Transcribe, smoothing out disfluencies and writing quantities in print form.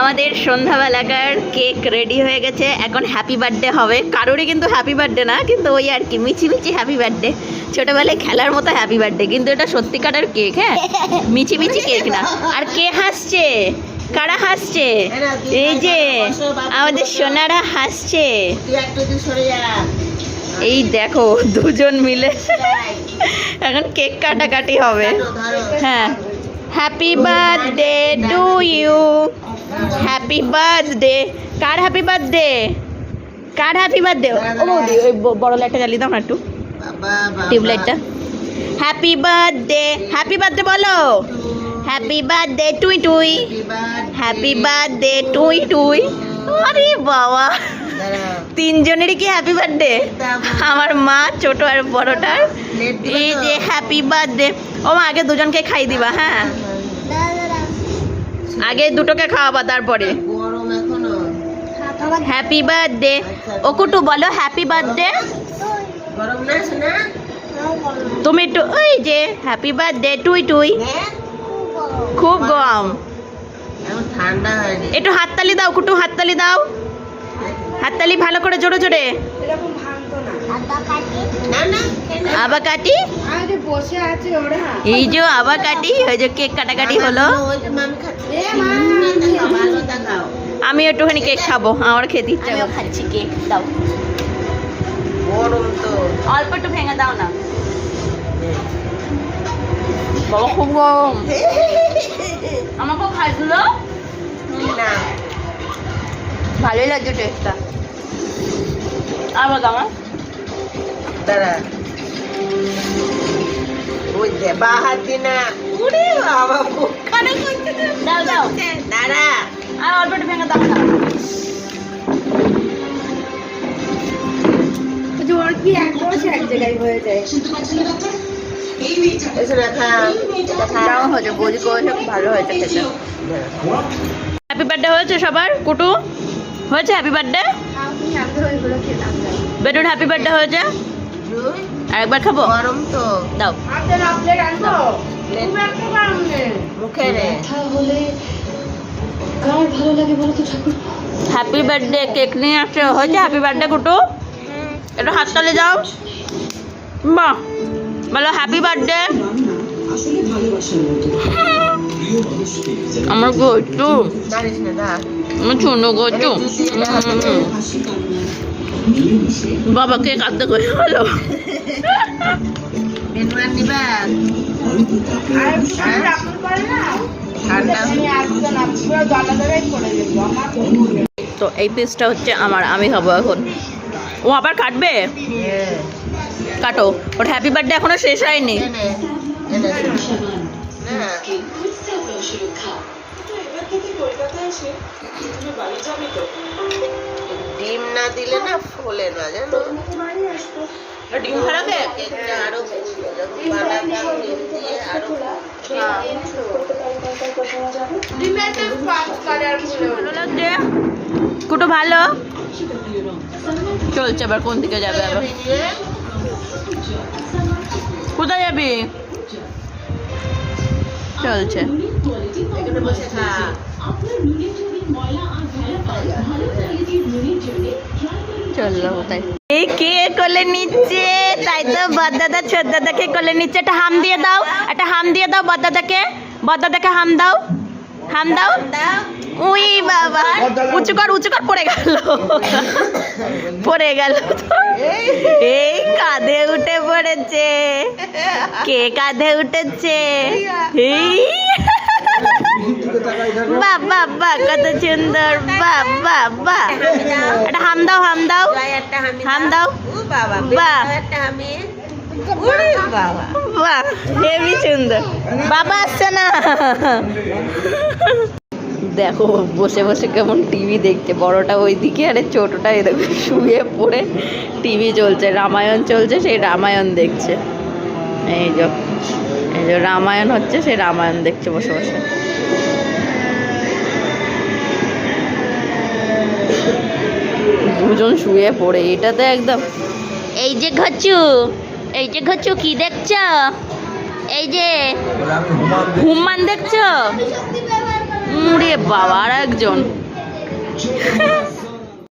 আমাদের সন্ধ্যাবেলাকার cake ready হয়ে গেছে। এখন হ্যাপি বার্থডে হবে। কারোরই কিন্তু হ্যাপি বার্থডে না, কিন্তু ওই আর কি মিছি মিছি হ্যাপি বার্থডে, ছোটবেলায় খেলার মতো হ্যাপি বার্থডে, কিন্তু এটা সত্যিকারের কেক। হ্যাঁ, মিছি মিছি কেক না। আর কে হাসছে? কারা হাসছে? এই যে আমাদের সোনারা হাসছে। এই দেখো দুজন মিলে এখন কেক কাটাকাটি হবে। হ্যাঁ, happy birthday to you. Happy birthday. কার হ্যাপি বার্থডে? কার হ্যাপি বার্থডে? ও বৌদি, ওই বড় লাইটটা জ্বালিয়ে দাও না একটু, টিউবলাইটটা। হ্যাপি বার্থডে, হ্যাপি বার্থডে বলো। Happy birthday to you to you. Happy birthday to you to you. আরে বাবা, তিনজনেরই কি হ্যাপি বার্থডে? আমার মা, ছোট আর বড়টার। এই যে হ্যাপি বার্থডে। ও মা, আগে দুজনকে খাই দিবা। হ্যাঁ, আগে দুটোকে খাওয়াবা, তারপরে হ্যাপি বার্থডে। ও কুটু বলো হ্যাপি বার্থডে। তুমি একটু ওই যে হ্যাপি বার্থডে টুই টুই। খুব গরম, একটু হাততালি দাও কুটু, হাততালি দাও, হাততালি ভালো করে, জোরে জোরে। আবার কাটি, এই যে আবার কাটি, ওই যে কেক কাটাকাটি হলো। আমি একটুখানি কেক খাবো, আমার খেতে ইচ্ছা, খাচ্ছি কেক। দাও, গরম তো, অল্প একটু ভেঙে দাও না বাবা, খুব গরম। আমাকেও খাইছিল না, ভালোই লাগছে টেস্টটা। আবার দাও, দাঁড়া, ওই যে বাহার দিনা, উড়ে বাবা মুখখানে করতে দাও, দাও, দাঁড়া, আর অল্প একটু ভেঙে দাও না। ওর কি এক বসে এক জায়গায় হয়ে যায়। ভালো হয়েছে খেতে। হ্যাপি বার্থডে হয়েছে সবার? কুটু হয়েছে হ্যাপি বার্থডে? বেটুর হ্যাপি বার্থডে হয়েছে। আরেকবার খাবো, গরম তো, দাও। হ্যাপি বার্থডে কেক নিয়ে আসছে। হয়েছে হ্যাপি বার্থডে কুটু? একটু হাততালি দাও। বাহ, বলো হ্যাপি বার্থডে। আমার গটু, আমার ছোনো গটু। বাবা কে কাঁদতে করে হলো। তো এই পিসটা হচ্ছে আমার, আমি খাবো এখন। ও আবার কাটবে? কাটো। ওর হ্যাপি বার্থডে এখনো শেষ হয়নি। ডিম না দিলে না ফোলে না, জানো? ডিম খারাপে ভালো লাগছে কুটু, ভালো চলছে। এবার কোন দিকে যাবে? আবার কোথায় যাবি? চলছে, চললো কোথায়? এই কে কোলে নিচ্ছে? তাই তো বড়দাদা ছোট দাদাকে কোলে নিচ্ছে। একটা হাম দিয়ে দাও, একটা হাম দিয়ে দাও বড়দাদাকে। বড়দাদাকে হাম দাও, হাম দাও। উই বাবা, উঁচু কর, উঁচু কর। পড়ে গেল, পড়ে গেল। এই কাঁধে উঠে পড়েছে। কে কাঁধে উঠেছে? এই বাহ বাহ বাহ, কত সুন্দর। বাহ বাহ বাহ, একটা হাম দাও, হাম দাও, হাম দাও। বাহ বাহ, হেবি সুন্দর। বাবা আসছে না, দেখো বসে বসে কেমন টিভি দেখছে। বড়টা ওইদিকে, আরে ছোটটা এরকম শুয়ে পড়ে টিভি চলছে, রামায়ণ চলছে, সেই রামায়ণ দেখছে। এই যে রামায়ণ হচ্ছে, সেই রামায়ণ দেখছে বসে বসে। দুজন শুয়ে পড়ে, এটাতে একদম। এই যে ঘচু, এই যে ঘচু, কি দেখছো? এই যে হুমান দেখছো? উড়ে বাবা আর একজন